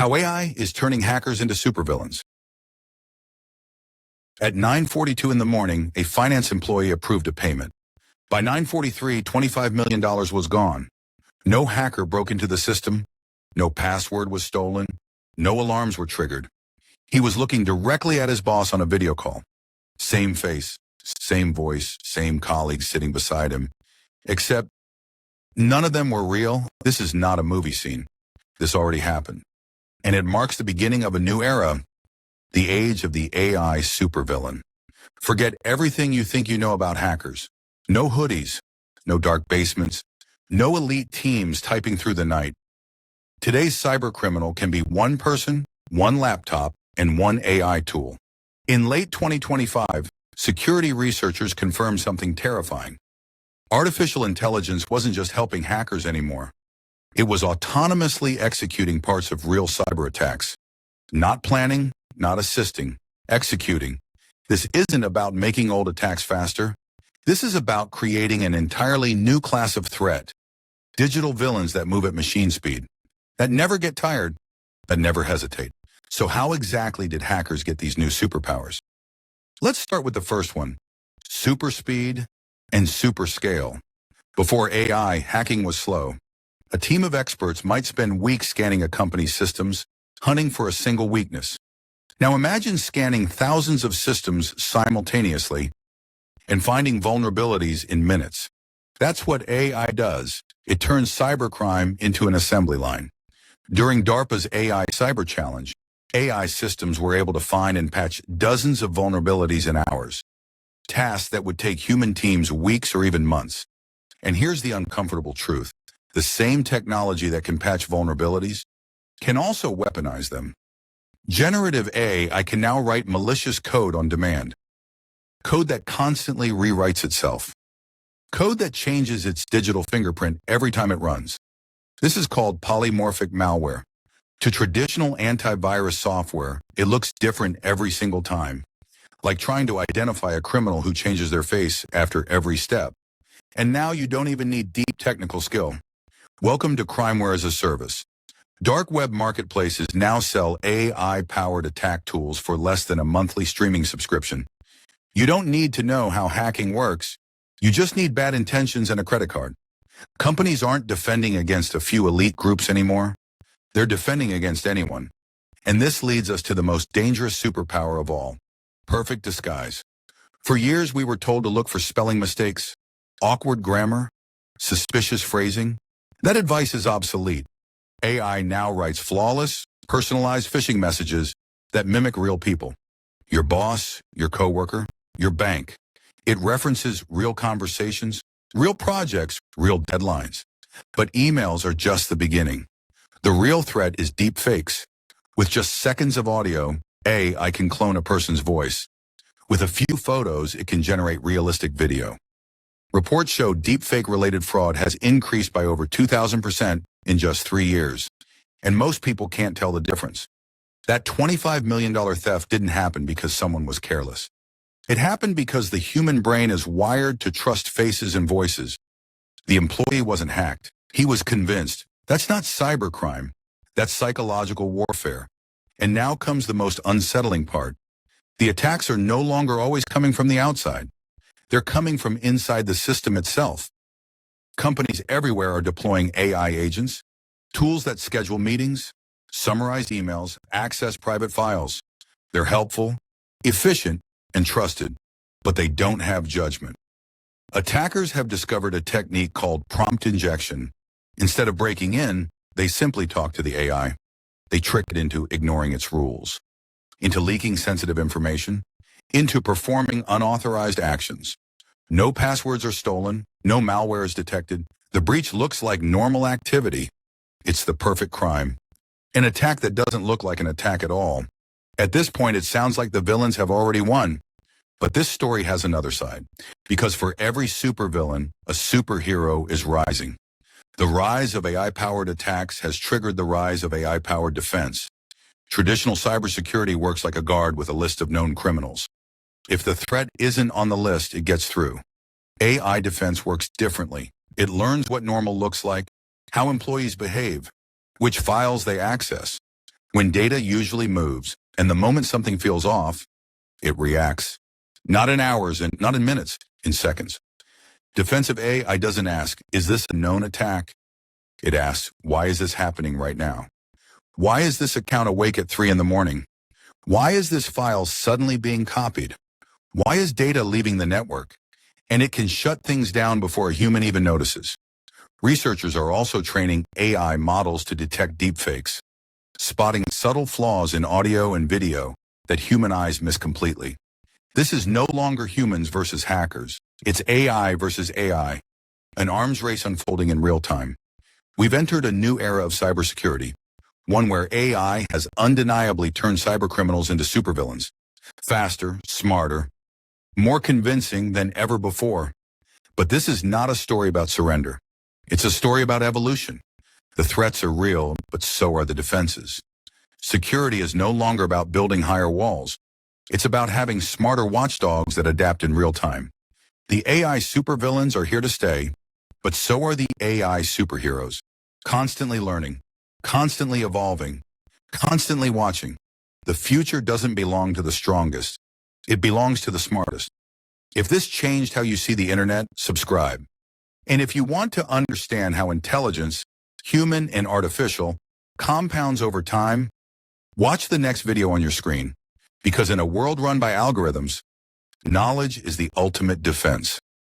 How AI is turning hackers into supervillains. At 9:42 in the morning, a finance employee approved a payment. By 9:43, $25 million was gone. No hacker broke into the system. No password was stolen. No alarms were triggered. He was looking directly at his boss on a video call. Same face, same voice, same colleagues sitting beside him. Except none of them were real. This is not a movie scene. This already happened. And it marks the beginning of a new era, the age of the AI supervillain. Forget everything you think you know about hackers. No hoodies, no dark basements, no elite teams typing through the night. Today's cybercriminal can be one person, one laptop, and one AI tool. In late 2025, security researchers confirmed something terrifying. Artificial intelligence wasn't just helping hackers anymore. It was autonomously executing parts of real cyber attacks. Not planning, not assisting, executing. This isn't about making old attacks faster. This is about creating an entirely new class of threat. Digital villains that move at machine speed, that never get tired, that never hesitate. So how exactly did hackers get these new superpowers? Let's start with the first one, super speed and super scale. Before AI, hacking was slow. A team of experts might spend weeks scanning a company's systems, hunting for a single weakness. Now imagine scanning thousands of systems simultaneously and finding vulnerabilities in minutes. That's what AI does. It turns cybercrime into an assembly line. During DARPA's AI Cyber Challenge, AI systems were able to find and patch dozens of vulnerabilities in hours, tasks that would take human teams weeks or even months. And here's the uncomfortable truth. The same technology that can patch vulnerabilities can also weaponize them. Generative AI can now write malicious code on demand. Code that constantly rewrites itself. Code that changes its digital fingerprint every time it runs. This is called polymorphic malware. To traditional antivirus software, it looks different every single time, like trying to identify a criminal who changes their face after every step. And now you don't even need deep technical skill. Welcome to Crimeware-as-a-Service. Dark web marketplaces now sell AI-powered attack tools for less than a monthly streaming subscription. You don't need to know how hacking works. You just need bad intentions and a credit card. Companies aren't defending against a few elite groups anymore. They're defending against anyone. And this leads us to the most dangerous superpower of all, perfect disguise. For years, we were told to look for spelling mistakes, awkward grammar, suspicious phrasing. That advice is obsolete. AI now writes flawless, personalized phishing messages that mimic real people. Your boss, your coworker, your bank. It references real conversations, real projects, real deadlines. But emails are just the beginning. The real threat is deepfakes. With just seconds of audio, AI can clone a person's voice. With a few photos, it can generate realistic video. Reports show deepfake-related fraud has increased by over 2,000% in just 3 years. And most people can't tell the difference. That $25 million theft didn't happen because someone was careless. It happened because the human brain is wired to trust faces and voices. The employee wasn't hacked. He was convinced. That's not cybercrime. That's psychological warfare. And now comes the most unsettling part. The attacks are no longer always coming from the outside. They're coming from inside the system itself. Companies everywhere are deploying AI agents, tools that schedule meetings, summarize emails, access private files. They're helpful, efficient, and trusted, but they don't have judgment. Attackers have discovered a technique called prompt injection. Instead of breaking in, they simply talk to the AI. They trick it into ignoring its rules, into leaking sensitive information, into performing unauthorized actions. No passwords are stolen, no malware is detected. The breach looks like normal activity. It's the perfect crime. An attack that doesn't look like an attack at all. At this point, it sounds like the villains have already won. But this story has another side, because for every supervillain, a superhero is rising. The rise of AI-powered attacks has triggered the rise of AI-powered defense. Traditional cybersecurity works like a guard with a list of known criminals. If the threat isn't on the list, it gets through. AI defense works differently. It learns what normal looks like, how employees behave, which files they access. When data usually moves, and the moment something feels off, it reacts. Not in hours and not in minutes, in seconds. Defensive AI doesn't ask, is this a known attack? It asks, why is this happening right now? Why is this account awake at 3 in the morning? Why is this file suddenly being copied? Why is data leaving the network? And it can shut things down before a human even notices. Researchers are also training AI models to detect deepfakes, spotting subtle flaws in audio and video that human eyes miss completely. This is no longer humans versus hackers. It's AI versus AI, an arms race unfolding in real time. We've entered a new era of cybersecurity, one where AI has undeniably turned cybercriminals into supervillains, faster, smarter, more convincing than ever before. But this is not a story about surrender. It's a story about evolution. The threats are real, but so are the defenses. Security is no longer about building higher walls. It's about having smarter watchdogs that adapt in real time. The AI supervillains are here to stay, but so are the AI superheroes, constantly learning, constantly evolving, constantly watching. The future doesn't belong to the strongest. It belongs to the smartest. If this changed how you see the internet, subscribe. And if you want to understand how intelligence, human and artificial, compounds over time, watch the next video on your screen. Because in a world run by algorithms, knowledge is the ultimate defense.